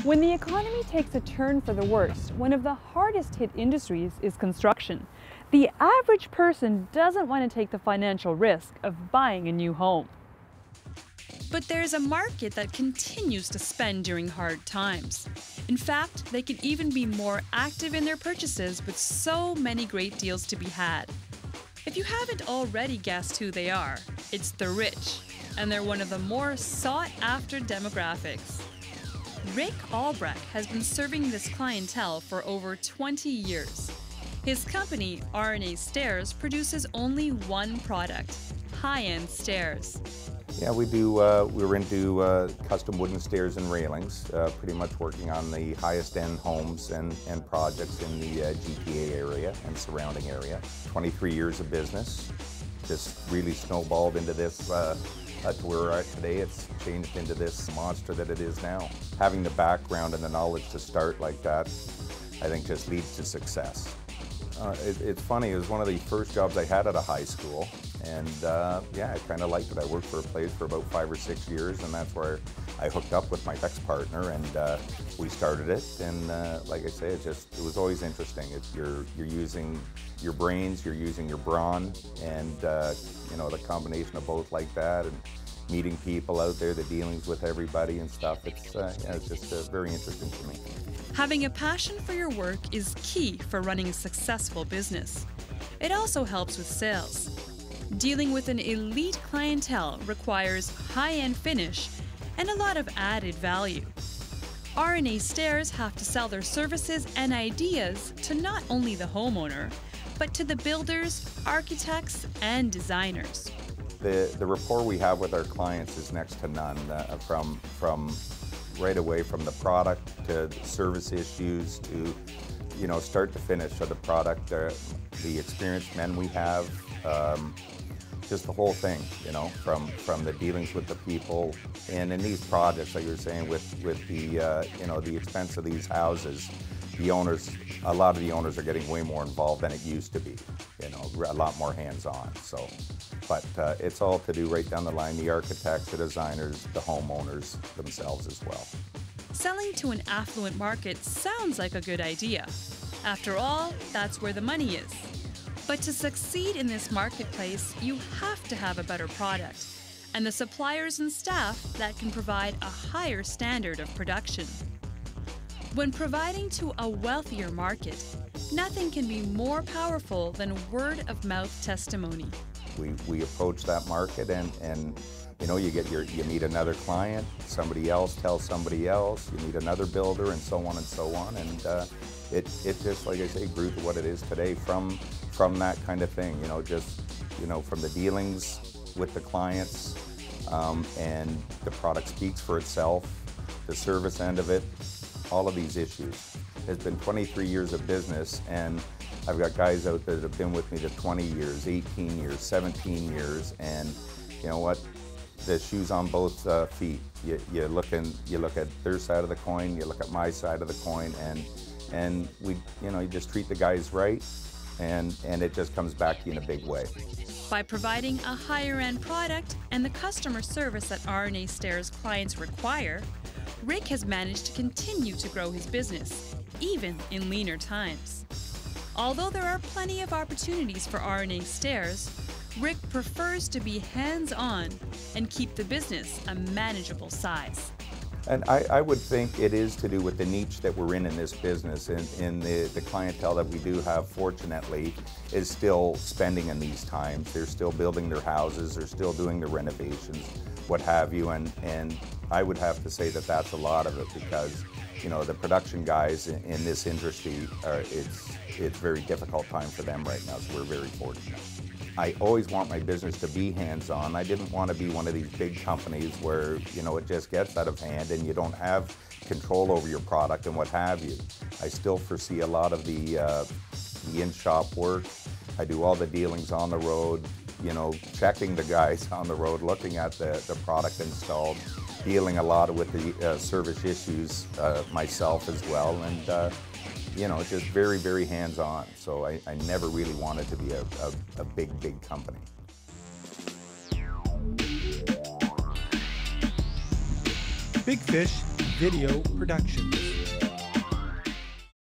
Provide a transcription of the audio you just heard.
When the economy takes a turn for the worst, one of the hardest hit industries is construction. The average person doesn't want to take the financial risk of buying a new home. But there's a market that continues to spend during hard times. In fact, they can even be more active in their purchases with so many great deals to be had. If you haven't already guessed who they are, it's the rich, and they're one of the more sought-after demographics. Rick Albrecht has been serving this clientele for over 20 years. His company, R&A Stairs, produces only one product, high-end stairs. Yeah, we're into custom wooden stairs and railings, pretty much working on the highest end homes and projects in the GTA area and surrounding area. 23 years of business, just really snowballed into this to where we're at today. It's changed into this monster that it is now. Having the background and the knowledge to start like that, I think just leads to success. It's funny, it was one of the first jobs I had at a high school, and yeah, I kind of liked it. I worked for a place for about 5 or 6 years, and that's where I hooked up with my ex-partner, and we started it. And like I say, it was always interesting. You're using your brains, you're using your brawn, and you know, the combination of both like that, and meeting people out there, the dealings with everybody and stuff. Yeah, it's just very interesting to me. Having a passion for your work is key for running a successful business. It also helps with sales. Dealing with an elite clientele requires high-end finish and a lot of added value. R&A Stairs have to sell their services and ideas to not only the homeowner, but to the builders, architects, and designers. The rapport we have with our clients is next to none, from right away from the product to the service issues to, you know, start to finish of the product, the experienced men we have, just the whole thing, you know, from the dealings with the people. And in these projects, like you were saying, with the, you know, the expense of these houses, the owners, a lot of the owners are getting way more involved than it used to be, you know, a lot more hands-on. So, but it's all to do right down the line, the architects, the designers, the homeowners themselves as well. Selling to an affluent market sounds like a good idea. After all, that's where the money is. But to succeed in this marketplace, you have to have a better product and the suppliers and staff that can provide a higher standard of production. When providing to a wealthier market, nothing can be more powerful than word-of-mouth testimony. We approach that market, and you know, you meet another client, somebody else tells somebody else, you meet another builder, and so on and so on, and it just, like I say, grew to what it is today from that kind of thing. You know, just, you know, from the dealings with the clients, and the product speaks for itself, the service end of it, all of these issues. It's been 23 years of business, and I've got guys out there that have been with me to 20 years, 18 years, 17 years, and you know what? The shoe's on both feet. You look at their side of the coin, you look at my side of the coin, and we, you know, you just treat the guys right, and it just comes back to you in a big way. By providing a higher-end product and the customer service that R&A Stairs clients require, Rick has managed to continue to grow his business, even in leaner times. Although there are plenty of opportunities for R&A Stairs, Rick prefers to be hands-on and keep the business a manageable size. And I would think it is to do with the niche that we're in this business, and the clientele that we do have, fortunately, is still spending in these times. They're still building their houses, they're still doing the renovations, what have you, and I would have to say that that's a lot of it, because, you know, the production guys in this industry, it's a very difficult time for them right now, so we're very fortunate. I always want my business to be hands-on. I didn't want to be one of these big companies where, you know, it just gets out of hand and you don't have control over your product and what have you. I still foresee a lot of the in-shop work. I do all the dealings on the road, you know, checking the guys on the road, looking at the product installed, dealing a lot with the service issues myself as well, and you know, just very, very hands-on. So I never really wanted to be a big company. Big Fish Video Productions.